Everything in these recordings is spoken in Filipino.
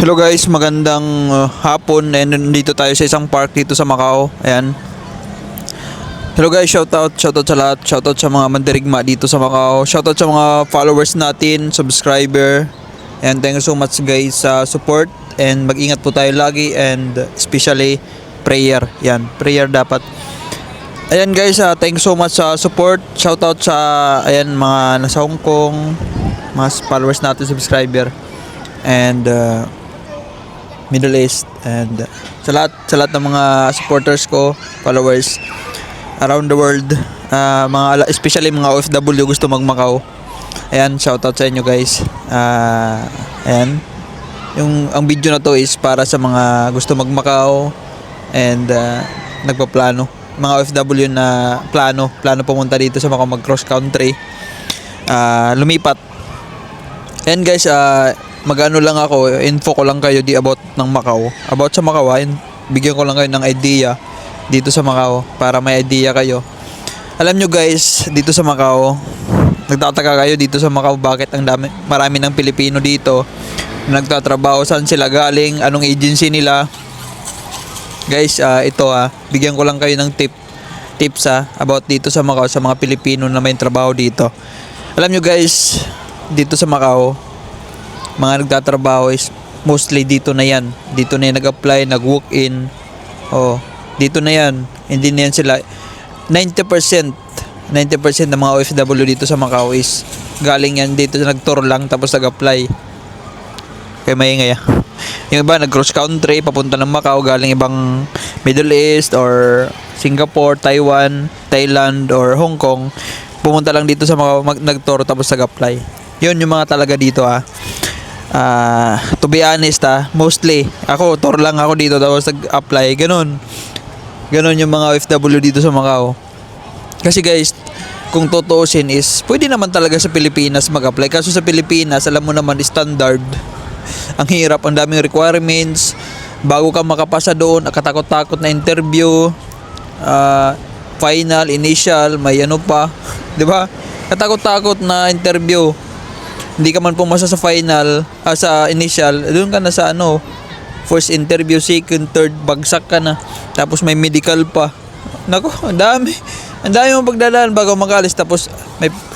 Hello guys, magandang hapon and nandito tayo sa isang park dito sa Macau. Ayan. Hello guys, shoutout sa lahat. Shoutout sa mga mandirigma dito sa Macau. Shoutout sa mga followers natin, subscriber. And thank you so much guys sa support. And mag-ingat po tayo lagi and especially prayer. Yan, prayer dapat. Ayan guys, thank you so much sa support. Shoutout sa mga nasa Hong Kong, mga followers natin, subscriber. And Middle East and sa lahat ng mga supporters ko, followers around the world, especially mga OFW gusto mag-Macau. Ayan, shoutout sa inyo guys. Ayan. Ang video na to is para sa mga gusto mag-Macau and nagpaplano. Mga OFW na plano pumunta dito sa Macau, mag-cross country. Lumipat. And guys, mag-ano lang ako, info ko lang kayo about ng Macau. About sa Macau, bigyan ko lang kayo ng idea dito sa Macau para may idea kayo. Alam nyo guys, dito sa Macau, nagtataka kayo dito sa Macau bakit marami ng Pilipino dito nagtatrabaho, saan sila galing, anong agency nila. Guys, ito bigyan ko lang kayo ng tips about dito sa Macau sa mga Pilipino na may trabaho dito. Alam nyo guys, dito sa Macau, mga nagtatrabaho is mostly dito na yan nag-apply, nag-walk-in. Dito na yan, hindi na yan sila. 90% ng mga OFW dito sa Macau is galing yan dito, nag-tour lang tapos nag-apply. Kaya maingay yung iba nag-cross country papunta ng Macau galing ibang Middle East or Singapore, Taiwan, Thailand or Hong Kong, pumunta lang dito sa Macau, nag-tour tapos nag-apply. Yun yung mga talaga dito to be honest, mostly ako tour lang ako dito tapos nag-apply, ganun yung mga OFW dito sa Macau. Kasi guys, kung tutuusin is pwede naman talaga sa Pilipinas mag-apply, kaso sa Pilipinas alam mo naman standard, ang hirap, ang daming requirements bago ka makapasa doon, katakot-takot na interview, final, initial, may ano pa, di ba? Katakot-takot na interview. Hindi ka man pumasa sa final, sa initial, doon ka na sa first interview, second, third, bagsak ka na. Tapos may medical pa. Nako, ang dami mong pagdadaan bago mag-alis. Tapos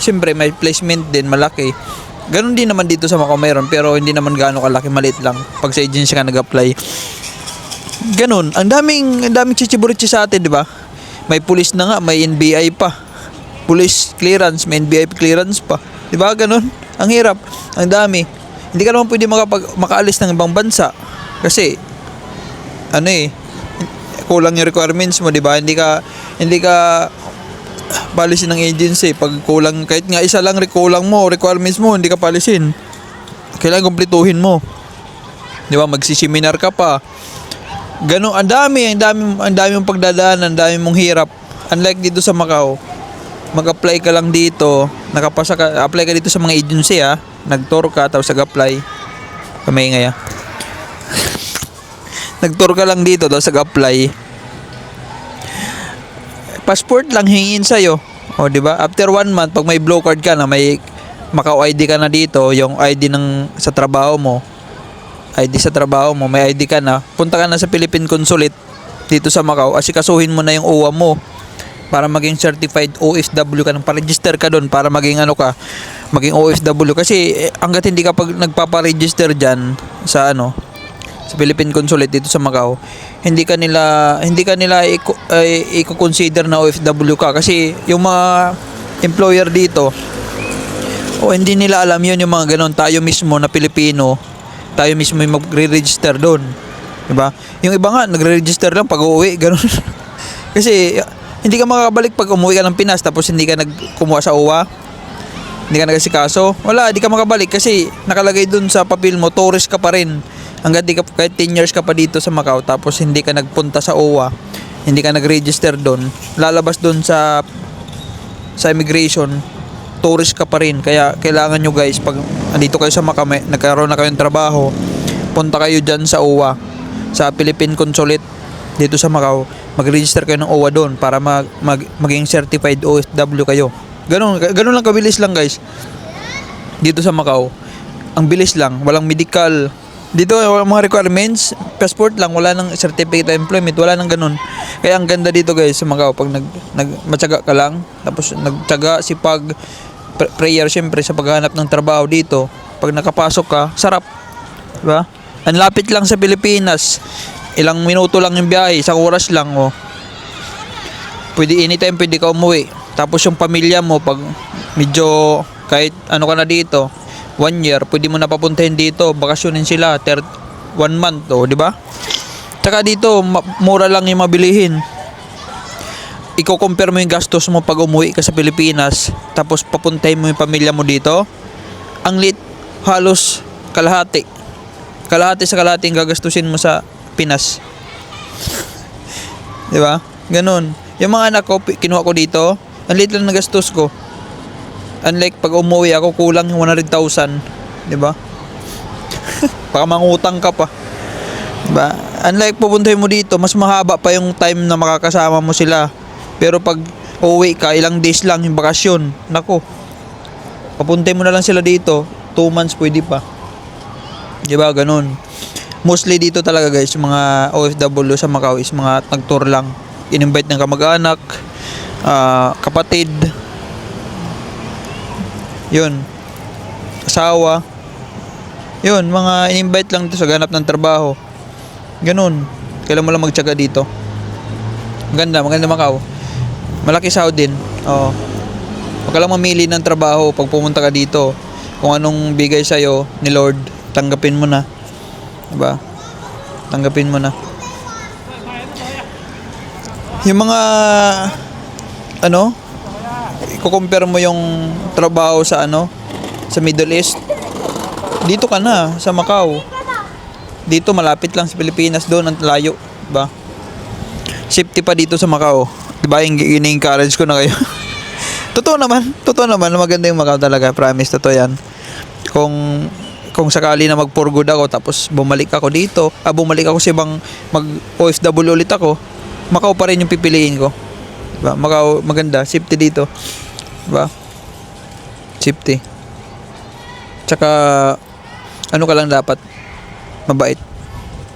siyempre may placement din, malaki. Ganon din naman dito sa Macau mayroon, pero hindi naman gaano kalaki, maliit lang pag sa agency ka nag-apply. Ganon, ang daming chichiburichi sa atin, di ba? May police na nga, may NBI pa. Police clearance, may NBI clearance pa. Di ba ganon? Ang hirap, ang dami. Hindi ka naman pwede makaalis ng ibang bansa kasi kulang yung requirements mo, di ba? Hindi ka palisin ng agency pag kulang, kahit nga isa lang kulang mo, requirements mo, hindi ka palisin. Kailangan kumpletuhin mo. Di ba? Magsiseminar ka pa. Ganun, ang dami mong pagdadaan, ang dami mong hirap. Unlike dito sa Macau, mag-apply ka lang dito, nakapasa ka, apply ka dito sa mga agency nag-tour ka tapos nag-apply. Kamay nga nag-tour ka lang dito tapos nag-apply. Passport lang hingin sa'yo. Di ba? After 1 month, pag may blue card ka na, may Macau ID ka na dito, yung ID sa trabaho mo, may ID ka na, punta ka na sa Philippine Consulate dito sa Macau, asikasuhin mo na yung OWA mo para maging certified OFW ka, pa-register ka doon para maging maging OFW. Kasi hangga't hindi ka nagpapa-register diyan sa sa Philippine Consulate dito sa Macau, hindi ka nila i-consider na OFW ka, kasi yung mga employer dito hindi nila alam yun, yung mga ganon. Tayo mismo na Pilipino, tayo mismo yung magre-register doon, di ba? Yung iba nga nagre-register lang pag uuwi, ganon. Kasi hindi ka makakabalik pag umuwi ka ng Pinas tapos hindi ka kumuha sa OWA, hindi ka nagasikaso, hindi ka makabalik kasi nakalagay dun sa papel mo, tourist ka pa rin. Hanggang kahit 10 years ka pa dito sa Macau tapos hindi ka nagpunta sa OWA, hindi ka nag-register dun, lalabas dun sa immigration, tourist ka pa rin. Kaya kailangan nyo guys, pag andito kayo sa Macau, nagkaroon na kayong trabaho, punta kayo dyan sa OWA, sa Philippine Consulate dito sa Macau, mag-register kayo ng OWA doon para maging certified OFW kayo. Ganun lang kabilis lang guys. Dito sa Macau, ang bilis lang, walang medical, Dito, walang mga requirements, passport lang, wala nang certificate of employment, wala nang ganun. Kaya ang ganda dito guys sa Macau, pag matyaga ka lang, tapos nagtyaga, sipag, prayer syempre sa paghahanap ng trabaho dito. Pag nakapasok ka, sarap. Diba? Ang lapit lang sa Pilipinas. Ilang minuto lang yung biyahe, isang oras lang, oh. Pwede anytime, pwede ka umuwi. Tapos yung pamilya mo, pag medyo kahit ano ka na dito, 1 year, pwede mo na papuntahin dito, bakasyonin sila, 1 month, oh, di ba? Tsaka dito, mura lang yung mabilihin. Iko-compare mo yung gastos mo pag umuwi ka sa Pilipinas, tapos papuntahin mo yung pamilya mo dito, ang lit, halos kalahati. Kalahati sa kalahati yung gagastusin mo sa Pinas. Di ba? Ganun. Yung mga anak ko, kinuha ko dito, ang lit lang na gastos ko. Unlike pag umuwi ako, kulang yung 100,000, 'di ba? Baka mangutang ka pa. 'Di ba? Unlike pupuntahin mo dito, mas mahaba pa yung time na makakasama mo sila. Pero pag uuwi ka, ilang days lang yung bakasyon. Nako. Papuntahin mo na lang sila dito, 2 months pwede pa. 'Di ba? Ganun. Mostly dito talaga guys, yung mga OFW sa Macau is mga nag-tour lang. In-invite ng kamag-anak, kapatid, yun, asawa, yun, mga in-invite lang dito sa ganap ng trabaho. Ganun, kailan mo lang magtyaga dito. Maganda Macau. Malaki sahod din. Oo. Huwag ka lang mamili ng trabaho pag pumunta ka dito. Kung anong bigay sa'yo ni Lord, tanggapin mo na. Diba? Tanggapin mo na. Yung mga i-compare mo yung trabaho sa sa Middle East. Dito ka na sa Macau. Dito malapit lang sa Pilipinas, doon ang layo, 'di ba? Safety pa dito sa Macau. 'Di ba? Ini-encourage ko na kayo. Totoo naman maganda yung Macau talaga, promise, totoo 'yan. Kung sakali na mag-for good ako tapos bumalik ako dito, bumalik ako sa ibang OFW ulit ako, Macau pa rin yung pipiliin ko. Diba? Macau maganda, safety dito. Diba? Safety. Tsaka ano ka lang dapat mabait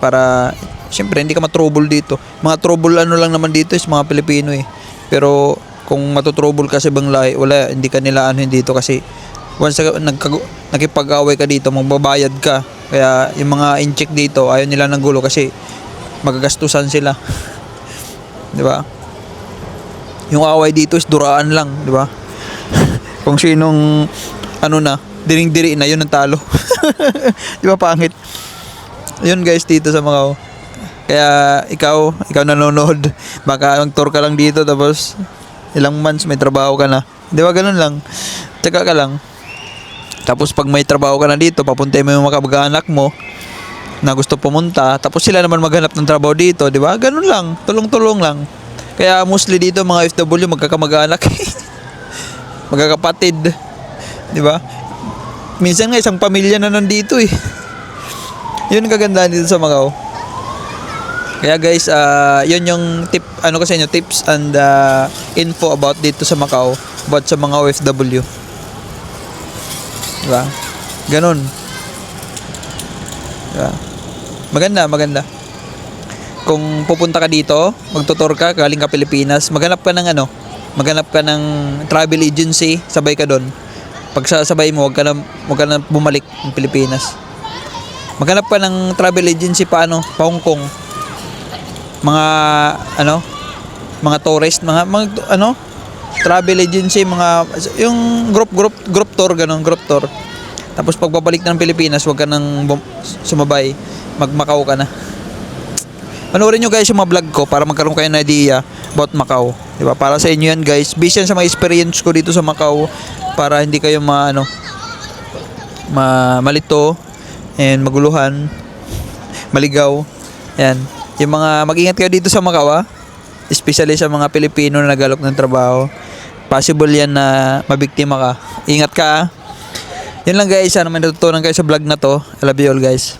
para syempre hindi ka matrouble dito. Mga trouble lang naman dito is mga Pilipino eh. Pero kung matutrouble ka sa ibang lahi, wala, hindi ka nila dito kasi once nakipag-away ka dito, magbabayad ka. Kaya yung mga in-check dito, ayaw nila ng gulo kasi magagastusan sila. 'Di ba? Yung away dito is duraan lang, 'di ba? Kung sinong diring-diri na, yun ang talo. 'Di ba pangit? Yun guys dito sa Macau. Kaya ikaw nanonood, baka mag-tour ka lang dito tapos ilang months may trabaho ka na. 'Di ba ganun lang? Tsaka ka lang. Tapos pag may trabaho ka na dito, papuntay mo yung mga kamag-anak mo na gusto pumunta, tapos sila naman maghanap ng trabaho dito, 'di ba? Ganun lang, tulong-tulong lang. Kaya mostly dito mga FW magkakamag-anak. Magkakapatid, 'di ba? Minsan nga isang pamilya na nandito eh. Yun ang kagandahan dito sa Macau. Kaya guys, yun yung sa inyo, tips and info about dito sa Macau, about sa mga OFW. Diba? Ganun. Diba? Maganda. Kung pupunta ka dito, magtutur ka, galing ka Pilipinas, maghanap ka ng travel agency, sabay ka doon. Pag sasabay mo, wag ka na bumalik ng Pilipinas. Maghanap ka ng travel agency pa Hong Kong. Mga tourist, mga travel agency, yung group tour, group tour. Tapos pagbabalik ng Pilipinas, wag ka nang sumabay, mag-Macau ka na. Panoorin nyo guys yung mga vlog ko para magkaroon kayo ng idea about Macau, diba? Para sa inyo yan guys, based yan sa mga experience ko dito sa Macau, para hindi kayo malito and maguluhan, maligaw. Yan. Yung mga mag-ingat kayo dito sa Macau, especially sa mga Pilipino na nagalok ng trabaho. Possible yan na mabiktima ka. Ingat ka. Yan lang guys, sana may natutunan kayo sa vlog na to. I love you all guys.